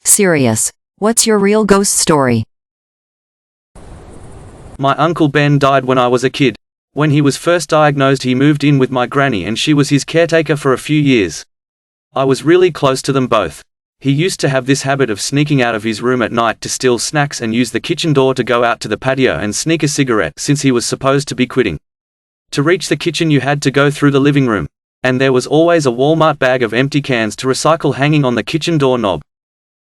Serious. What's your real ghost story? My Uncle Ben died when I was a kid. When he was first diagnosed, he moved in with my granny and she was his caretaker for a few years. I was really close to them both. He used to have this habit of sneaking out of his room at night to steal snacks and use the kitchen door to go out to the patio and sneak a cigarette, since he was supposed to be quitting. To reach the kitchen you had to go through the living room. And there was always a Walmart bag of empty cans to recycle hanging on the kitchen door knob.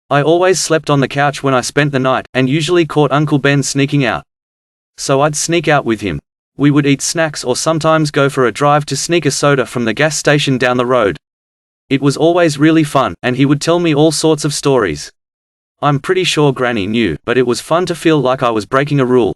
I always slept on the couch when I spent the night, and usually caught Uncle Ben sneaking out. So I'd sneak out with him. We would eat snacks or sometimes go for a drive to sneak a soda from the gas station down the road. It was always really fun, and he would tell me all sorts of stories. I'm pretty sure Granny knew, but it was fun to feel like I was breaking a rule.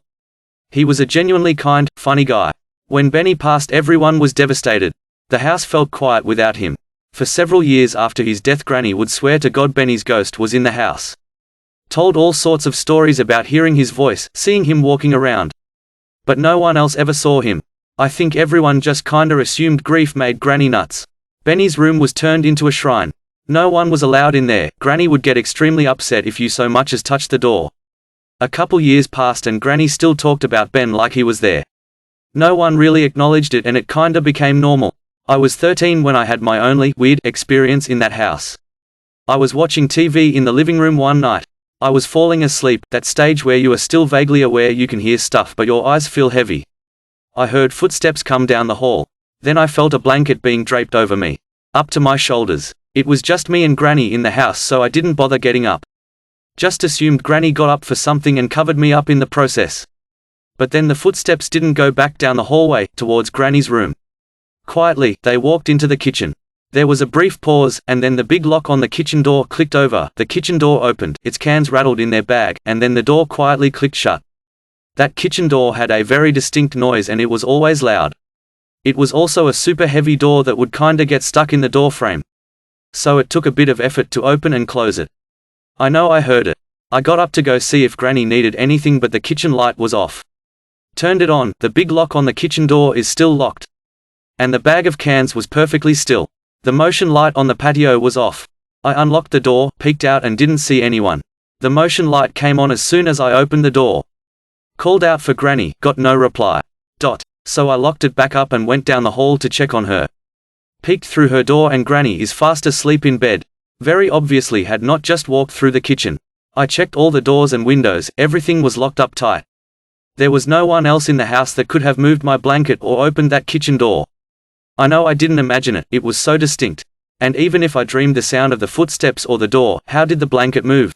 He was a genuinely kind, funny guy. When Benny passed, everyone was devastated. The house felt quiet without him. For several years after his death, Granny would swear to God Benny's ghost was in the house. Told all sorts of stories about hearing his voice, seeing him walking around. But no one else ever saw him. I think everyone just kinda assumed grief made Granny nuts. Benny's room was turned into a shrine. No one was allowed in there. Granny would get extremely upset if you so much as touched the door. A couple years passed and Granny still talked about Ben like he was there. No one really acknowledged it and it kinda became normal. I was 13 when I had my only weird experience in that house. I was watching TV in the living room one night. I was falling asleep, that stage where you are still vaguely aware you can hear stuff but your eyes feel heavy. I heard footsteps come down the hall. Then I felt a blanket being draped over me, up to my shoulders. It was just me and Granny in the house, so I didn't bother getting up. Just assumed Granny got up for something and covered me up in the process. But then the footsteps didn't go back down the hallway, towards Granny's room. Quietly, they walked into the kitchen. There was a brief pause, and then the big lock on the kitchen door clicked over. The kitchen door opened, its cans rattled in their bag, and then the door quietly clicked shut. That kitchen door had a very distinct noise and it was always loud. It was also a super heavy door that would kinda get stuck in the door frame. So it took a bit of effort to open and close it. I know I heard it. I got up to go see if Granny needed anything, but the kitchen light was off. Turned it on, the big lock on the kitchen door is still locked. And the bag of cans was perfectly still. The motion light on the patio was off. I unlocked the door, peeked out and didn't see anyone. The motion light came on as soon as I opened the door. Called out for Granny, got no reply. So I locked it back up and went down the hall to check on her. Peeked through her door and Granny is fast asleep in bed. Very obviously had not just walked through the kitchen. I checked all the doors and windows, everything was locked up tight. There was no one else in the house that could have moved my blanket or opened that kitchen door. I know I didn't imagine it, it was so distinct. And even if I dreamed the sound of the footsteps or the door, how did the blanket move?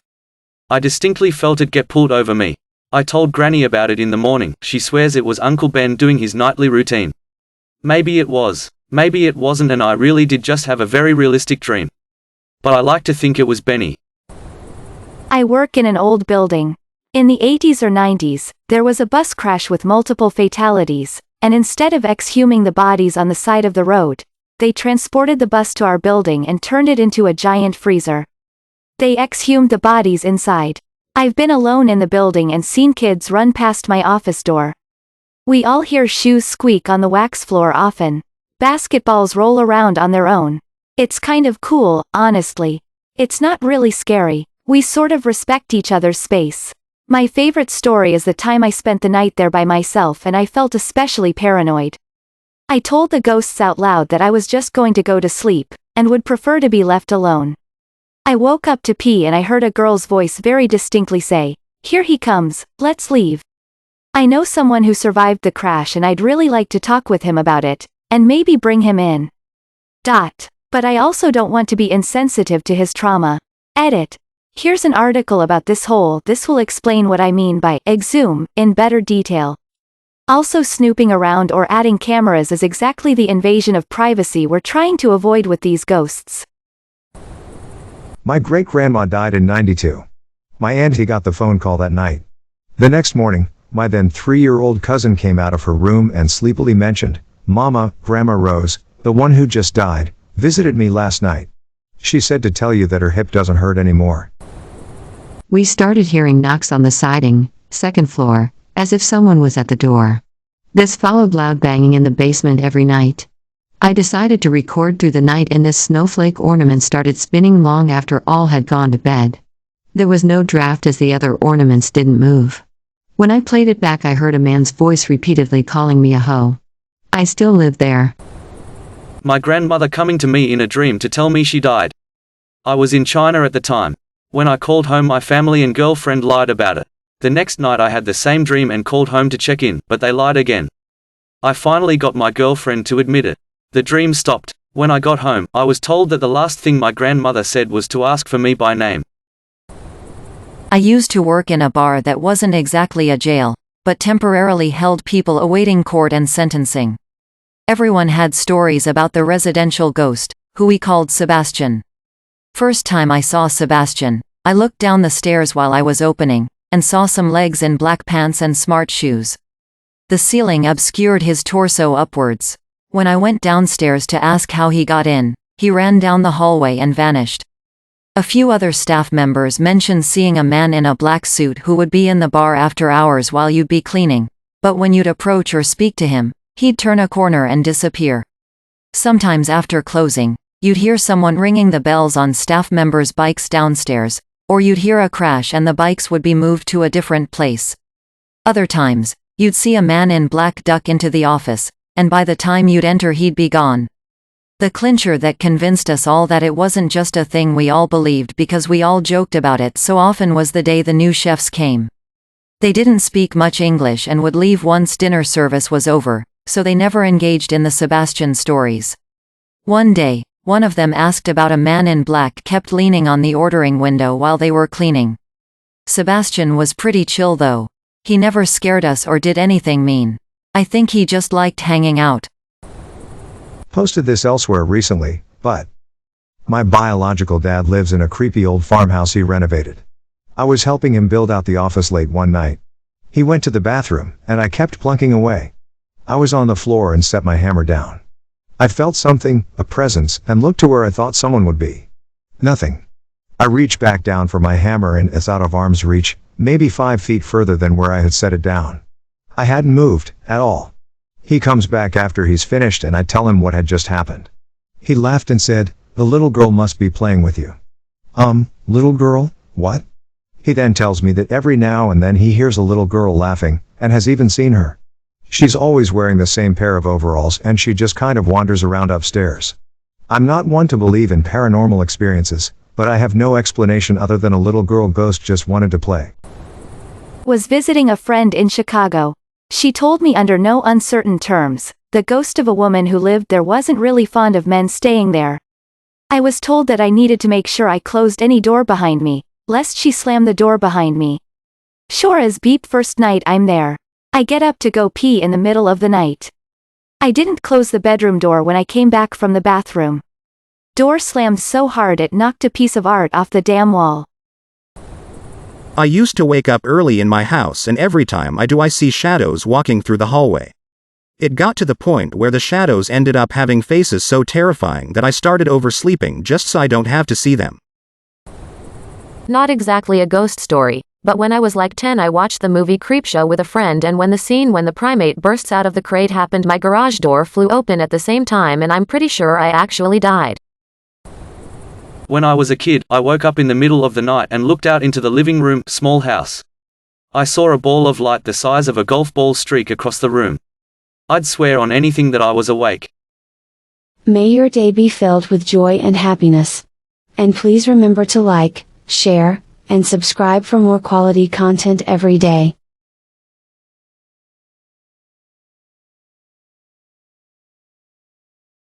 I distinctly felt it get pulled over me. I told Granny about it in the morning. She swears it was Uncle Ben doing his nightly routine. Maybe it was. Maybe it wasn't and I really did just have a very realistic dream. But I like to think it was Benny. I work in an old building. In the 80s or 90s, there was a bus crash with multiple fatalities, and instead of exhuming the bodies on the side of the road, they transported the bus to our building and turned it into a giant freezer. They exhumed the bodies inside. I've been alone in the building and seen kids run past my office door. We all hear shoes squeak on the wax floor often. Basketballs roll around on their own. It's kind of cool, honestly. It's not really scary. We sort of respect each other's space. My favorite story is the time I spent the night there by myself and I felt especially paranoid. I told the ghosts out loud that I was just going to go to sleep, and would prefer to be left alone. I woke up to pee and I heard a girl's voice very distinctly say, "Here he comes, let's leave." I know someone who survived the crash and I'd really like to talk with him about it, and maybe bring him in. But I also don't want to be insensitive to his trauma. Edit. Here's an article about this hole. This will explain what I mean by exhume in better detail. Also, snooping around or adding cameras is exactly the invasion of privacy we're trying to avoid with these ghosts. My great-grandma died in '92. My auntie got the phone call that night. The next morning, my then 3-year-old cousin came out of her room and sleepily mentioned, "Mama, Grandma Rose, the one who just died, visited me last night. She said to tell you that her hip doesn't hurt anymore." We started hearing knocks on the siding, second floor, as if someone was at the door. This followed loud banging in the basement every night. I decided to record through the night and this snowflake ornament started spinning long after all had gone to bed. There was no draft as the other ornaments didn't move. When I played it back, I heard a man's voice repeatedly calling me a hoe. I still live there. My grandmother coming to me in a dream to tell me she died. I was in China at the time. When I called home, my family and girlfriend lied about it. The next night I had the same dream and called home to check in, but they lied again. I finally got my girlfriend to admit it. The dream stopped. When I got home, I was told that the last thing my grandmother said was to ask for me by name. I used to work in a bar that wasn't exactly a jail, but temporarily held people awaiting court and sentencing. Everyone had stories about the residential ghost, who we called Sebastian. First time I saw Sebastian, I looked down the stairs while I was opening, and saw some legs in black pants and smart shoes. The ceiling obscured his torso upwards. When I went downstairs to ask how he got in, he ran down the hallway and vanished. A few other staff members mentioned seeing a man in a black suit who would be in the bar after hours while you'd be cleaning, but when you'd approach or speak to him, he'd turn a corner and disappear. Sometimes after closing, you'd hear someone ringing the bells on staff members' bikes downstairs, or you'd hear a crash and the bikes would be moved to a different place. Other times, you'd see a man in black duck into the office, and by the time you'd enter he'd be gone. The clincher that convinced us all that it wasn't just a thing we all believed because we all joked about it so often was the day the new chefs came. They didn't speak much English and would leave once dinner service was over, so they never engaged in the Sebastian stories. One day, one of them asked about a man in black kept leaning on the ordering window while they were cleaning. Sebastian was pretty chill though. He never scared us or did anything mean. I think he just liked hanging out. Posted this elsewhere recently, but my biological dad lives in a creepy old farmhouse he renovated. I was helping him build out the office late one night. He went to the bathroom, and I kept plunking away. I was on the floor and set my hammer down. I felt something, a presence, and looked to where I thought someone would be. Nothing. I reached back down for my hammer and it's out of arm's reach, maybe 5 feet further than where I had set it down. I hadn't moved, at all. He comes back after he's finished and I tell him what had just happened. He laughed and said, "The little girl must be playing with you." Little girl? What? He then tells me that every now and then he hears a little girl laughing, and has even seen her. She's always wearing the same pair of overalls and she just kind of wanders around upstairs. I'm not one to believe in paranormal experiences, but I have no explanation other than a little girl ghost just wanted to play. Was visiting a friend in Chicago. She told me under no uncertain terms, the ghost of a woman who lived there wasn't really fond of men staying there. I was told that I needed to make sure I closed any door behind me, lest she slam the door behind me. Sure as beep, first night I'm there. I get up to go pee in the middle of the night. I didn't close the bedroom door when I came back from the bathroom. Door slammed so hard it knocked a piece of art off the damn wall. I used to wake up early in my house and every time I do I see shadows walking through the hallway. It got to the point where the shadows ended up having faces so terrifying that I started oversleeping just so I don't have to see them. Not exactly a ghost story, but when I was like 10 I watched the movie Creepshow with a friend, and when the scene when the primate bursts out of the crate happened, my garage door flew open at the same time and I'm pretty sure I actually died. When I was a kid, I woke up in the middle of the night and looked out into the living room, small house. I saw a ball of light the size of a golf ball streak across the room. I'd swear on anything that I was awake. May your day be filled with joy and happiness. And please remember to like, share, and subscribe for more quality content every day.